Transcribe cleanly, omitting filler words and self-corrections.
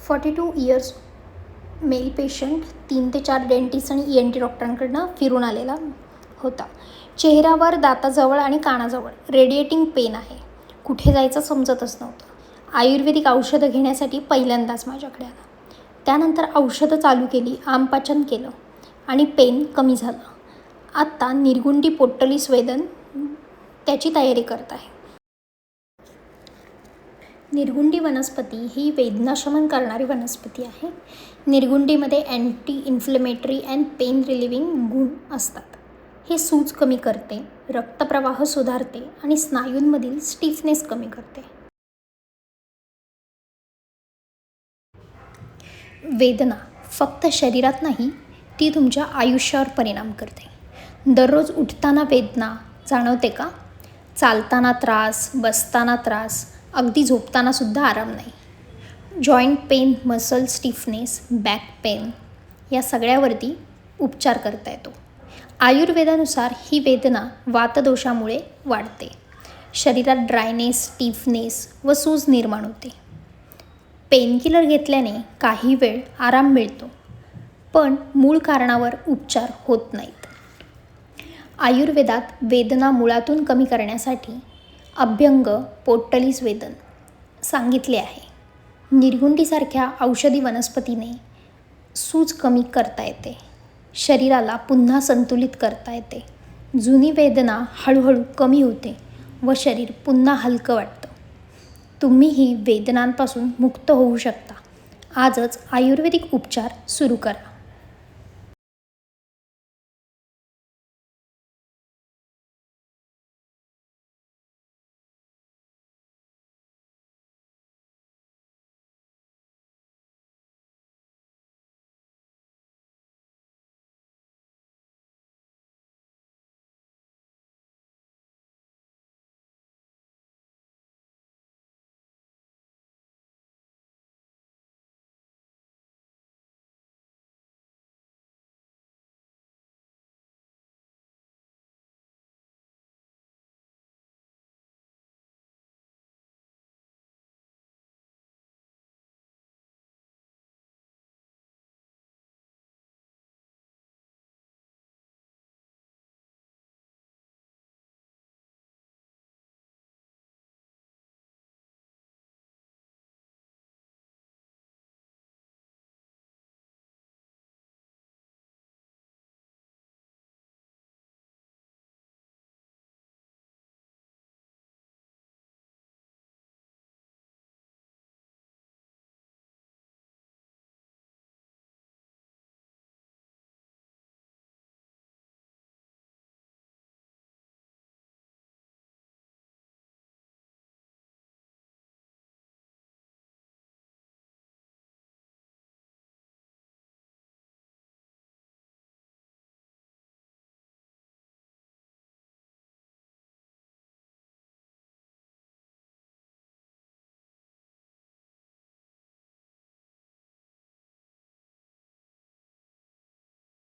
42 years mail patient 3 ते 4 dentist आणि ENT डॉक्टरांकडनं फिरून आलेला होता. चेहऱ्यावर, दाताजवळ आणि कानाजवळ रेडिएटिंग पेन आहे. कुठे जायचं समजतच नव्हतं. आयुर्वेदिक औषधं घेण्यासाठी पहिल्यांदाच माझ्याकडे आला. त्यानंतर औषधं चालू केली, आमपाचन केलं आणि पेन कमी झालं. आत्ता निर्गुंडी पोट्टली स्वेदन त्याची तयारी करत आहे. निर्गुंडी वनस्पती ही वेदनाशमन करणारी वनस्पती आहे. निर्गुंडीमध्ये anti inflammatory and pain relieving गुण असतात. हे सूज कमी करते, रक्तप्रवाह सुधारते आणि स्नायूंमधील स्टिफनेस कमी करते. वेदना फक्त शरीरात नाही, ती तुमच्या आयुष्यावर परिणाम करते. दररोज उठताना वेदना जाणवते का? चालताना त्रास, बसताना त्रास, अगदी झोपतानासुद्धा आराम नाही. Joint pain, muscle stiffness, back pain या सगळ्यावरती उपचार करता येतो. आयुर्वेदानुसार ही वेदना वातदोषामुळे वाढते. शरीरात ड्रायनेस, स्टिफनेस व सूज निर्माण होते. पेनकिलर घेतल्याने काही वेळ आराम मिळतो, पण मूळ कारणावर उपचार होत नाहीत. आयुर्वेदात वेदना मुळातून कमी करण्यासाठी अभ्यंग पोट्टली स्वेदन सांगितले आहे. निर्गुंडीसारख्या औषधी वनस्पतीने सूज कमी करता येते, शरीराला पुन्हा संतुलित करता येते, जुनी वेदना हळूहळू कमी होते व शरीर पुन्हा हलकं वाटतं. तुम्हीही वेदनांपासून मुक्त होऊ शकता. आजच आयुर्वेदिक उपचार सुरू करा.